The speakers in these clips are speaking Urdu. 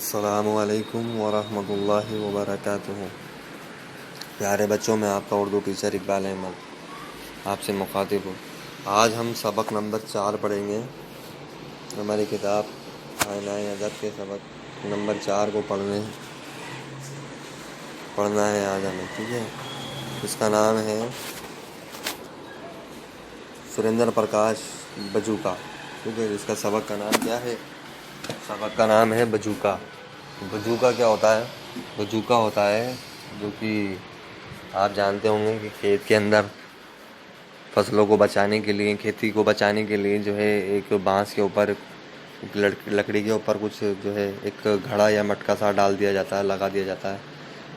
السلام علیکم ورحمۃ اللہ وبرکاتہ۔ پیارے بچوں، میں آپ کا اردو ٹیچر اقبال احمد آپ سے مخاطب ہوں۔ آج ہم سبق نمبر 4 پڑھیں گے۔ ہماری کتاب آئینہ ادب کے سبق نمبر 4 کو پڑھنا ہے آج ہمیں، ٹھیک ہے۔ اس کا نام ہے سریندر پرکاش بجوکا، ٹھیک ہے۔ اس کا سبق کا نام کیا ہے؟ سبق کا نام ہے بجوکا۔ بجوکا کیا ہوتا ہے؟ بجوکا ہوتا ہے جو کہ آپ جانتے ہوں گے کہ کھیت کے اندر فصلوں کو بچانے کے لیے، کھیتی کو بچانے کے لیے جو ہے ایک بانس کے اوپر، لکڑی کے اوپر کچھ جو ہے ایک گھڑا یا مٹکا سا ڈال دیا جاتا ہے، لگا دیا جاتا ہے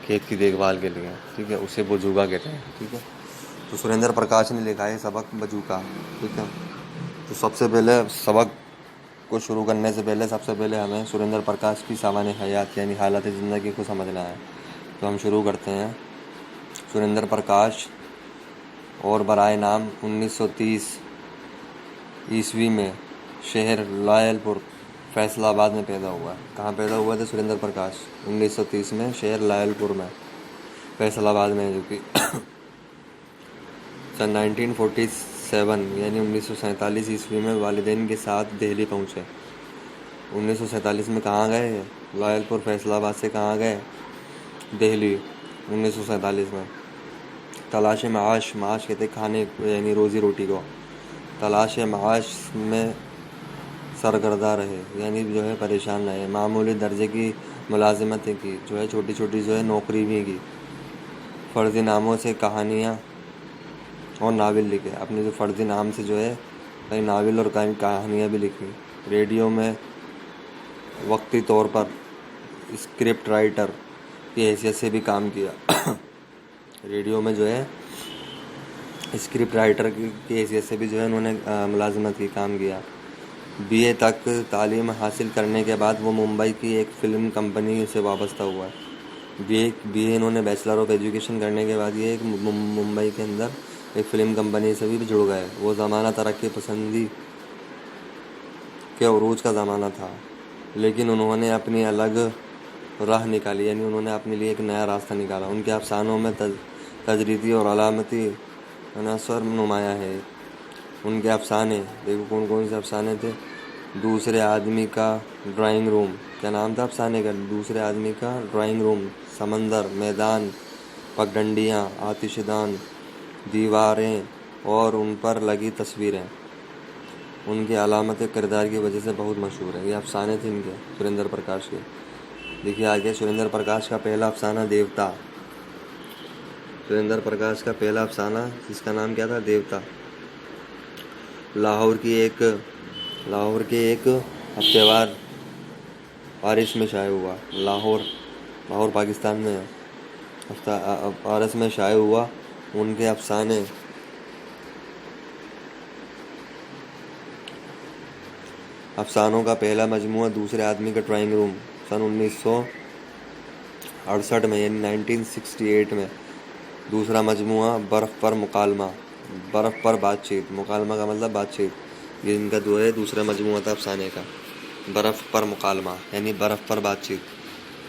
کھیت کی دیکھ بھال کے لیے، ٹھیک ہے۔ اسے بجوکا کہتے ہیں، ٹھیک ہے۔ تو سریندر پرکاش نے لکھا ہے سبق بجوکا، ٹھیک ہے۔ تو سب سے پہلے سبق کو شروع کرنے سے پہلے سب سے پہلے ہمیں سریندر پرکاش کی سامان حیات یعنی حالت زندگی کو سمجھنا ہے۔ تو ہم شروع کرتے ہیں۔ سریندر پرکاش اور برائے نام 1930 عیسوی میں شہر لائل پور فیصل آباد میں پیدا ہوا ہے۔ کہاں پیدا ہوا تھا سریندر پرکاش؟ 1930 میں شہر لائل پور میں فیصل آباد میں، جو کہ سن 1947 یعنی 1947 عیسوی میں والدین کے ساتھ دہلی پہنچے۔ 1947 میں کہاں گئے؟ لائل پور فیصل آباد سے کہاں گئے؟ دہلی، 1947 میں۔ تلاش معاش، معاش کہتے کھانے یعنی روزی روٹی کو، تلاش معاش میں سرگرداں رہے، یعنی جو ہے پریشان رہے۔ معمولی درجے کی ملازمت کی، جو ہے چھوٹی چھوٹی جو ہے نوکری بھی کی۔ فرضی ناموں سے کہانیاں اور ناول لکھے، اپنے جو فرضی نام سے جو ہے کئی ناول اور کئی کہانیاں بھی لکھی۔ ریڈیو میں وقتی طور پر اسکرپٹ رائٹر کی حیثیت سے بھی کام کیا۔ ریڈیو میں جو ہے اسکرپٹ رائٹر کی حیثیت سے بھی جو ہے انہوں نے ملازمت کی، کام کیا۔ بی اے تک تعلیم حاصل کرنے کے بعد وہ ممبئی کی ایک فلم کمپنی سے وابستہ ہوا ہے۔ بی اے انہوں نے بیچلر آف ایجوکیشن کرنے کے بعد یہ ایک ممبئی کے اندر ایک فلم کمپنی سے بھی جڑ گئے۔ وہ زمانہ ترقی پسندی کے عروج کا زمانہ تھا، لیکن انہوں نے اپنی الگ راہ نکالی، یعنی انہوں نے اپنے لیے ایک نیا راستہ نکالا۔ ان کے افسانوں میں تجریدی اور علامتی عناصر نمایاں ہے۔ ان کے افسانے دیکھو کون کون سے افسانے تھے۔ دوسرے آدمی کا ڈرائنگ روم، کیا نام تھا افسانے کا؟ دوسرے آدمی کا ڈرائنگ روم، سمندر، میدان، پگڈنڈیاں، آتش دان، دیواریں اور ان پر لگی تصویریں ان کے علامت کردار کی وجہ سے بہت مشہور ہیں۔ یہ افسانے تھے ان کے، سریندر پرکاش کے۔ دیکھیے آگے، سریندر پرکاش کا پہلا افسانہ دیوتا۔ سریندر پرکاش کا پہلا افسانہ، جس کا نام کیا تھا؟ دیوتا۔ لاہور کے ایک ہفتے وار پارس میں شائع ہوا۔ لاہور پاکستان میں ہے۔ پارس میں شائع ہوا۔ ان کے افسانوں کا پہلا مجموعہ دوسرے آدمی کا ڈرائنگ روم سن 1968 میں یعنی 1968 میں۔ دوسرا مجموعہ برف پر مکالمہ، برف پر بات چیت، مکالمہ کا مطلب بات چیت، یہ ان کا جو ہے دوسرا مجموعہ تھا افسانے کا، برف پر مکالمہ یعنی برف پر بات چیت۔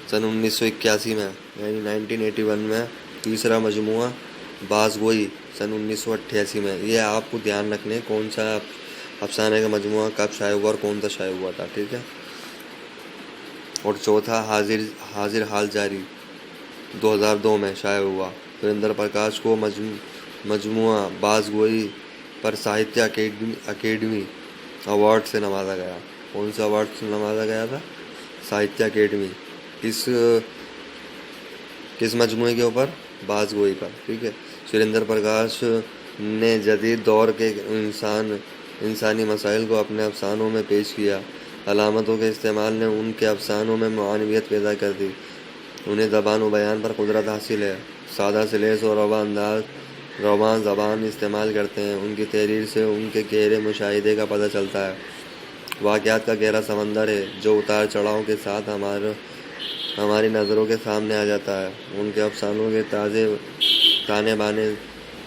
سن 1981 میں یعنی 1981 میں تیسرا مجموعہ باز گوئی، سن 1988 میں۔ یہ آپ کو دھیان رکھنے کون سا افسانے کا مجموعہ کب شائع ہوا اور کون سا شائع ہوا تھا، ٹھیک ہے۔ اور چوتھا حاضر حال جاری 2002 میں شائع ہوا۔ سریندر پرکاش کو مجموعہ باز گوئی پر ساہتیہ اکیڈمی ایوارڈ سے نوازا گیا۔ کون سے ایوارڈ سے نوازا گیا تھا؟ ساہتیہ اکیڈمی۔ کس مجموعے کے اوپر؟ باز گوئی پر، ٹھیک ہے۔ سریندر پرکاش نے جدید دور کے انسانی مسائل کو اپنے افسانوں میں پیش کیا۔ علامتوں کے استعمال نے ان کے افسانوں میں معنویت پیدا کر دی۔ انہیں زبان و بیان پر قدرت حاصل ہے، سادہ سلیس اور رواں زبان استعمال کرتے ہیں۔ ان کی تحریر سے ان کے گہرے مشاہدے کا پتہ چلتا ہے۔ واقعات کا گہرا سمندر ہے جو اتار چڑھاؤ کے ساتھ ہماری نظروں کے سامنے آ جاتا ہے۔ ان کے افسانوں کے تانے بانے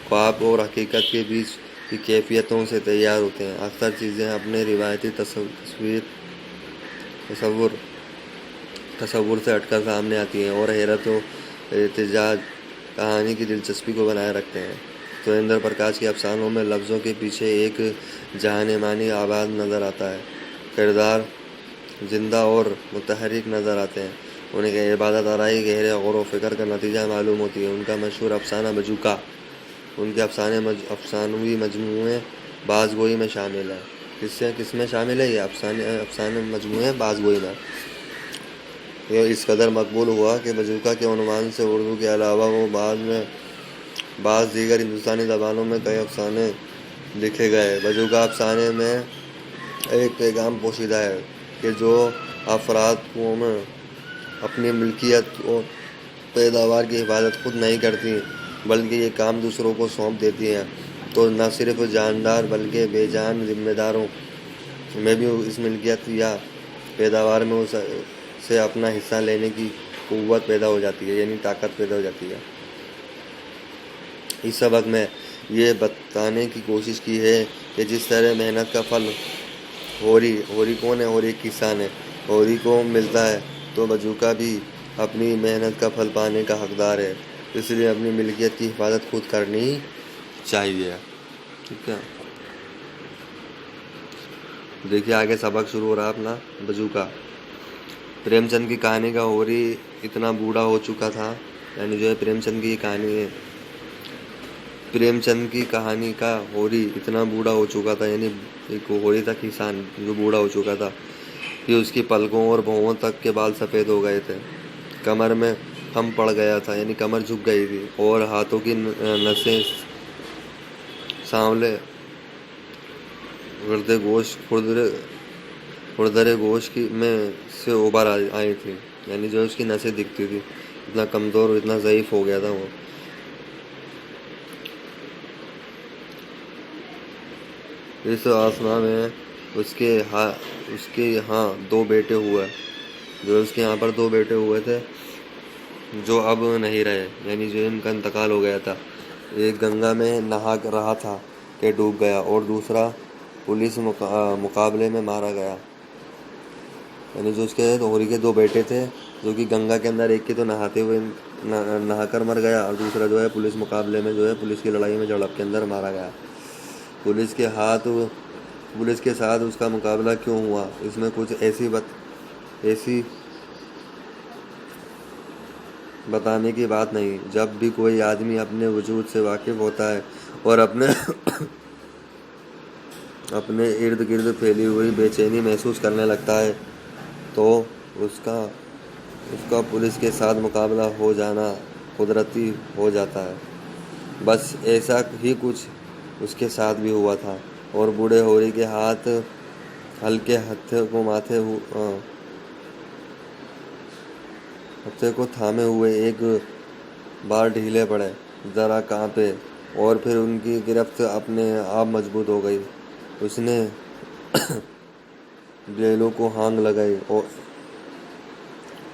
خواب اور حقیقت کے بیچ کی کیفیتوں سے تیار ہوتے ہیں۔ اکثر چیزیں اپنے روایتی تصور تصور سے ہٹ کر سامنے آتی ہیں اور حیرت و احتجاج کہانی کی دلچسپی کو بنائے رکھتے ہیں۔ سریندر پرکاش کے افسانوں میں لفظوں کے پیچھے ایک جہان معنی آباد نظر آتا ہے، کردار زندہ اور متحرک نظر آتے ہیں، انہیں کی عبادت آرائی گہرے غور و فکر کا نتیجہ معلوم ہوتی ہے۔ ان کا مشہور افسانہ بجوکا ان کے افسانوی مجموعے باز گوئی میں شامل ہے۔ کس میں شامل ہے؟ یہ افسانے مجموعے باز گوئی میں۔ یہ اس قدر مقبول ہوا کہ بجوکا کے عنوان سے اردو کے علاوہ وہ بعض دیگر ہندوستانی زبانوں میں کئی افسانے لکھے گئے۔ بجوکا افسانے میں ایک پیغام پوشیدہ ہے کہ جو افراد قوم اپنی ملکیت اور پیداوار کی حفاظت خود نہیں کرتی بلکہ یہ کام دوسروں کو سونپ دیتی ہیں، تو نہ صرف جاندار بلکہ بے جان ذمہ داروں میں بھی اس ملکیت یا پیداوار میں سے اپنا حصہ لینے کی قوت پیدا ہو جاتی ہے، یعنی طاقت پیدا ہو جاتی ہے۔ اس سبق میں یہ بتانے کی کوشش کی ہے کہ جس طرح محنت کا پھل ہوری کون ہے؟ ہوری کسان ہے، ہوری کو ملتا ہے، تو بجوکا بھی اپنی محنت کا پھل پانے کا حقدار ہے، اس لیے اپنی ملکیت کی حفاظت خود کرنی چاہیے۔ ٹھیک ہے، دیکھیے آگے سبق شروع ہو رہا اپنا۔ بجوکا پریم چند کی کہانی کا ہوری اتنا بوڑھا ہو چکا تھا، یعنی جو ہے پریم چند کی کہانی ہے، پریم چند کی کہانی کا ہوری اتنا بوڑھا ہو چکا تھا، یعنی ایک ہوری تھا کسان جو بوڑھا ہو چکا تھا کہ اس کی پلکوں اور بھوؤں تک کے بال سفید ہو گئے تھے، کمر میں خم پڑ گیا تھا، یعنی کمر جھک گئی تھی، اور ہاتھوں کی نسیں سانولے کھردرے گوشت میں سے ابھر آئی تھی، یعنی جو اس کی نسیں دکھتی تھی، اتنا کمزور اور اتنا ضعیف ہو گیا تھا وہ۔ اس آسما میں اس کے یہاں دو بیٹے ہوئے، جو اس کے یہاں پر دو بیٹے ہوئے تھے جو اب نہیں رہے، یعنی جو ان کا انتقال ہو گیا تھا۔ ایک گنگا میں نہا رہا تھا کہ ڈوب گیا، اور دوسرا پولیس مقابلے میں مارا گیا، یعنی جو اس کے ہوری کے دو بیٹے تھے جو کہ گنگا کے اندر، ایک کی تو نہاتے ہوئے نہا کر مر گیا، اور دوسرا جو ہے پولیس مقابلے میں جو ہے پولیس کی لڑائی میں جھڑپ کے اندر مارا گیا۔ پولیس کے ساتھ اس کا مقابلہ کیوں ہوا؟ اس میں کچھ ایسی بتانے کی بات نہیں۔ جب بھی کوئی آدمی اپنے وجود سے واقف ہوتا ہے اور اپنے ارد گرد پھیلی ہوئی بے چینی محسوس کرنے لگتا ہے تو اس کا پولیس کے ساتھ مقابلہ ہو جانا قدرتی ہو جاتا ہے۔ بس ایسا ہی کچھ اس کے ساتھ بھی ہوا تھا، اور بوڑھے ہوری کے ہاتھ ہلکے ہتھے کو تھامے ہوئے ایک بار ڈھیلے پڑے، ذرا کانپے، اور پھر ان کی گرفت اپنے آپ مضبوط ہو گئی۔ اس نے بیلوں کو ہانگ لگائی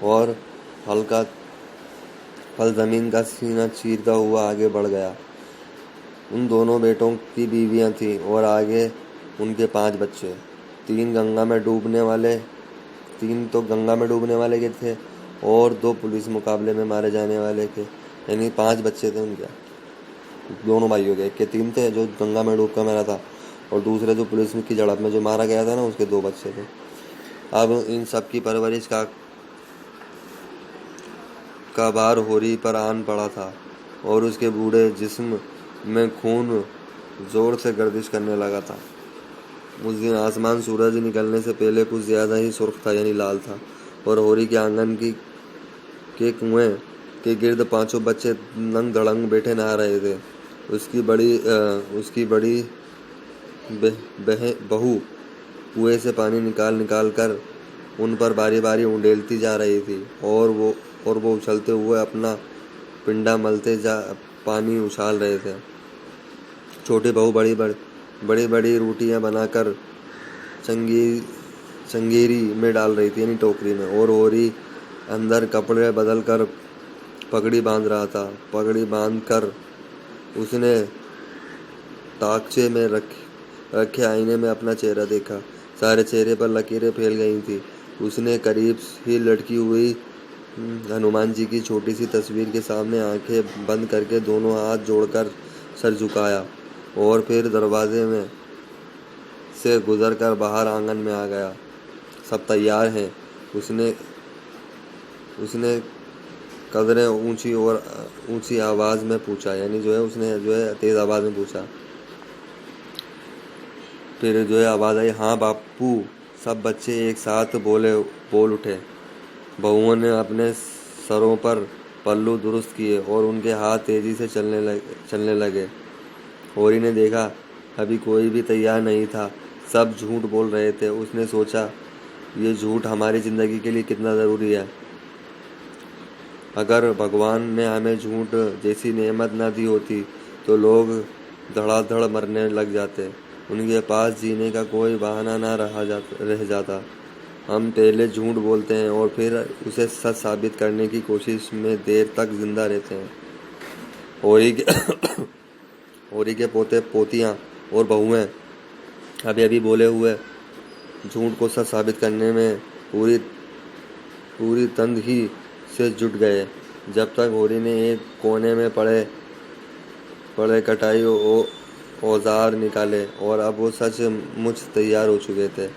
اور ہلکا پھل زمین کا سینہ چیرتا ہوا آگے بڑھ گیا۔ ان دونوں بیٹوں کی بیویاں تھیں اور آگے ان کے 5 بچے، 3 تو گنگا میں ڈوبنے والے کے تھے اور 2 پولیس مقابلے میں مارے جانے والے کے، یعنی 5 بچے تھے ان کے، دونوں بھائیوں کے، ایک کے 3 تھے جو گنگا میں ڈوب کر مرا تھا، اور دوسرے جو پولیس کی جھڑپ میں جو مارا گیا تھا نا، اس کے 2 بچے تھے۔ اب ان سب کی پرورش کا بار ہوری پر آن پڑا تھا، اور اس کے بوڑھے جسم میں خون زور سے گردش کرنے لگا تھا۔ اس دن آسمان سورج نکلنے سے پہلے کچھ زیادہ ہی سرخ تھا، یعنی لال تھا، اور ہوری کے آنگن کے کنویں کے گرد 5 بچے ننگ دھڑنگ بیٹھے نہا رہے تھے۔ اس کی بڑی بہو کنویں سے پانی نکال کر ان پر باری باری انڈیلتی جا رہی تھی، اور وہ اچھلتے ہوئے اپنا پنڈا ملتے پانی اچھال رہے تھے۔ چھوٹی بہو بڑی بڑی روٹیاں بنا کر چنگیری میں ڈال رہی تھی، یعنی ٹوکری میں، اور ہوری اندر کپڑے بدل کر پگڑی باندھ رہا تھا۔ پگڑی باندھ کر اس نے تاکچے میں رکھے آئینے میں اپنا چہرہ دیکھا۔ سارے چہرے پر لکیریں پھیل گئی تھیں، اس نے قریب ہی لٹکی ہوئی ہنومان جی کی چھوٹی سی تصویر کے سامنے آنکھیں بند کر کے دونوں ہاتھ جوڑ کر سر جھکایا اور پھر دروازے میں سے گزر کر باہر آنگن میں آ گیا۔ سب تیار ہیں؟ اس نے قدرے اونچی آواز میں پوچھا، یعنی اس نے تیز آواز میں پوچھا۔ پھر آواز آئی، ہاں باپو۔ سب بچے ایک ساتھ بول اٹھے۔ بہوؤں نے اپنے سروں پر پلو درست کیے اور ان کے ہاتھ تیزی سے چلنے لگے۔ ہوری نے دیکھا ابھی کوئی بھی تیار نہیں تھا، سب جھوٹ بول رہے تھے۔ اس نے سوچا، یہ جھوٹ ہماری زندگی کے لیے کتنا ضروری ہے۔ اگر بھگوان نے ہمیں جھوٹ جیسی نعمت نہ دی ہوتی تو لوگ دھڑا دھڑ مرنے لگ جاتے، ان کے پاس جینے کا کوئی بہانہ نہ رہ جاتا۔ ہم پہلے جھوٹ بولتے ہیں اور پھر اسے سچ ثابت کرنے کی کوشش میں دیر تک زندہ رہتے ہیں۔ ہوری کے پوتے پوتیاں اور بہوئیں ابھی بولے ہوئے جھوٹ کو سچ ثابت کرنے میں پوری تندہی سے جٹ گئے، جب تک ہوری نے ایک کونے میں پڑے کٹائی اوزار نکالے، اور اب وہ سچ مچ تیار ہو چکے تھے۔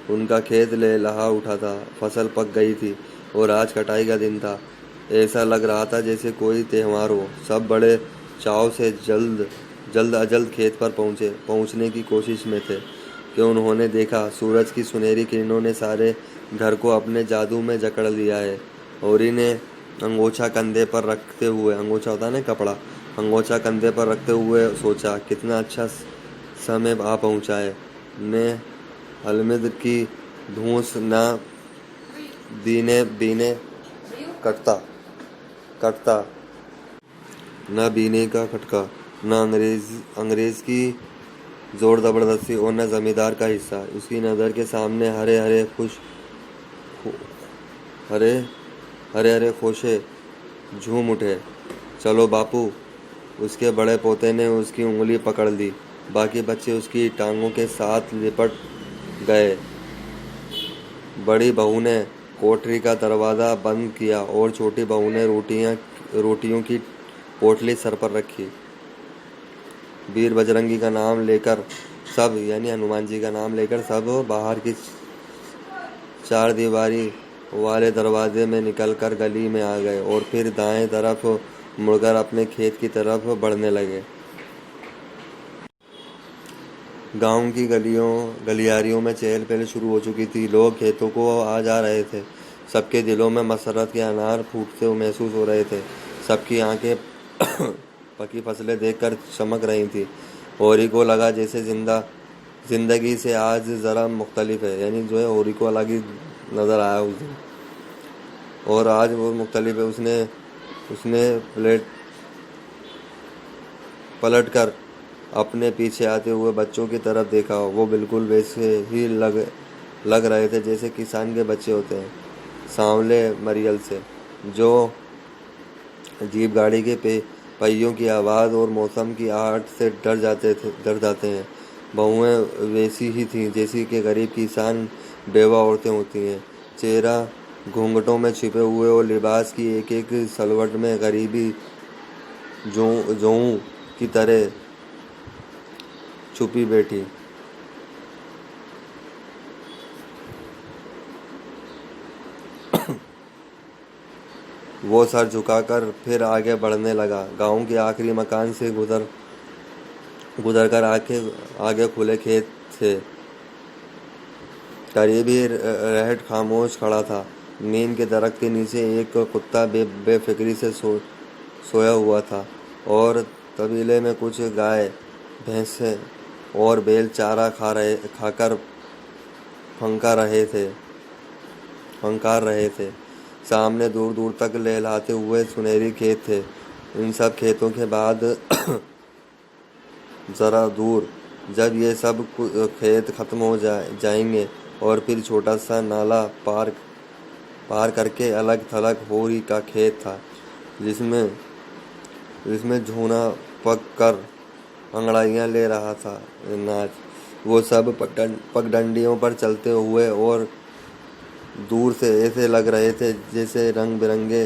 ان کا کھیت لہلہا اٹھا تھا، فصل پک گئی تھی اور آج کٹائی کا دن تھا۔ ایسا لگ رہا تھا جیسے کوئی تہوار ہو۔ سب بڑے چاؤ سے جلد اجلد کھیت پر پہنچنے کی کوشش میں تھے کہ انہوں نے دیکھا سورج کی سنہری کرنوں نے سارے گھر کو اپنے جادو میں جکڑ لیا ہے۔ ہوری نے انگوچھا کندھے پر رکھتے ہوئے، انگوچھا ہوتا ہے نا کپڑا، انگوچھا کندھے پر رکھتے ہوئے سوچا، کتنا اچھا سمے آ پہنچا ہے۔ نے ہلمد کی دھونس نہ بینے کٹتا، نہ بینے کا کھٹکا، نہ انگریز کی زور زبردستی اور نہ زمیندار کا حصہ۔ اس کی نظر کے سامنے ہرے ہرے خوشے جھوم اٹھے۔ چلو باپو۔ اس کے بڑے پوتے نے اس کی انگلی پکڑ لی، باقی بچے اس کی ٹانگوں کے ساتھ لپٹ گئے۔ بڑی بہو نے کوٹری کا دروازہ بند کیا اور چھوٹی بہو نے روٹیوں کی پوٹلی سر پر رکھی۔ ویر بجرنگی کا نام لے کر سب، یعنی ہنومان جی کا نام لے کر سب باہر کی چار دیواری والے دروازے میں نکل کر گلی میں آ گئے اور پھر دائیں طرف مڑ کر اپنے کھیت کی طرف بڑھنے لگے۔ گاؤں کی گلیاریوں میں چہل پہل شروع ہو چکی تھی، لوگ کھیتوں کو آ جا رہے تھے، سب کے دلوں میں مسرت کے انار پھوٹتے محسوس ہو رہے تھے، سب کی آنکھیں پکی فصلیں دیکھ کر چمک رہی تھیں۔ ہوری کو لگا جیسے زندگی سے آج ذرا مختلف ہے، یعنی ہوری کو الگ ہی نظر آیا اس دن، اور آج وہ مختلف ہے۔ اس نے پلٹ کر اپنے پیچھے آتے ہوئے بچوں کی طرف دیکھا، وہ بالکل ویسے ہی لگ رہے تھے جیسے کسان کے بچے ہوتے ہیں، سانولے مریل سے، جو جیپ گاڑی کے پہیوں کی آواز اور موسم کی آہٹ سے ڈر جاتے ہیں۔ بہوئیں ویسی ہی تھیں جیسی کہ غریب کسان بیوہ عورتیں ہوتی ہیں، چہرہ گھونگھٹوں میں چھپے ہوئے اور لباس کی ایک ایک سلوٹ میں غریبی جوؤں کی طرح چھپی بیٹھی۔ وہ سر جھکا کر پھر آگے بڑھنے لگا۔ گاؤں کے آخری مکان سے گزر کر آگے کھلے کھیت تھے۔ قریب ہی رہٹ خاموش کھڑا تھا۔ نیم کے درخت کے نیچے ایک کتا بے فکری سے سویا ہوا تھا، اور طویلے میں کچھ گائے، بھینسیں اور بیل چارہ کھا کر پھنکار رہے تھے۔ سامنے دور دور تک لہلاتے ہوئے سنہری کھیت تھے۔ ان سب کھیتوں کے بعد ذرا دور، جب یہ سب کھیت ختم ہو جائیں گے، اور پھر چھوٹا سا نالا پار کر کے الگ تھلگ ہوری کا کھیت تھا، جس میں جھونا پک کر انگڑائیاں لے رہا تھا ناچ۔ وہ سب پگڈنڈیوں پر چلتے ہوئے اور دور سے ایسے لگ رہے تھے جیسے رنگ برنگے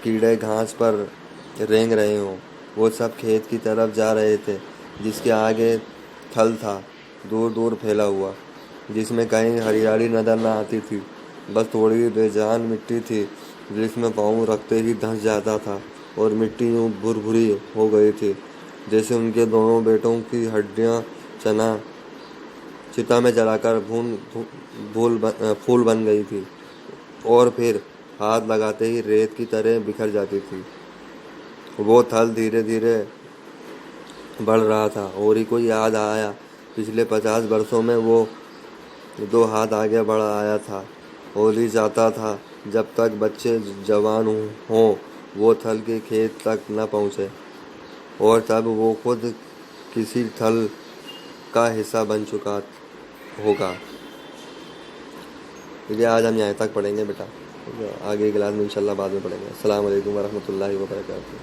کیڑے گھاس پر رینگ رہے ہوں۔ وہ سب کھیت کی طرف جا رہے تھے جس کے آگے تھل تھا، دور دور پھیلا ہوا، جس میں کہیں ہریالی نظر نہ آتی تھی، بس تھوڑی بے جان مٹی تھی جس میں پاؤں رکھتے ہی دھنس جاتا تھا، اور مٹی یوں بھر-بھری ہو گئی تھی جیسے ان کے دونوں بیٹوں کی ہڈیاں چتا میں جلا کر پھول بن گئی تھی، اور پھر ہاتھ لگاتے ہی ریت کی طرح بکھر جاتی تھی۔ وہ تھل دھیرے دھیرے بڑھ رہا تھا۔ اوری کو یاد آیا پچھلے 50 برسوں میں وہ 2 ہاتھ آگے بڑھ آیا تھا۔ اوری چاہتا تھا جب تک بچے جوان ہوں وہ تھل کے کھیت تک نہ پہنچے، اور تب وہ خود کسی تھل کا حصہ بن چکا ہوگا۔ یہ آج ہم یہاں تک پڑھیں گے بیٹا، آگے کلاس میں انشاءاللہ بعد میں پڑھیں گے۔ السلام علیکم ورحمۃ اللہ وبرکاتہ۔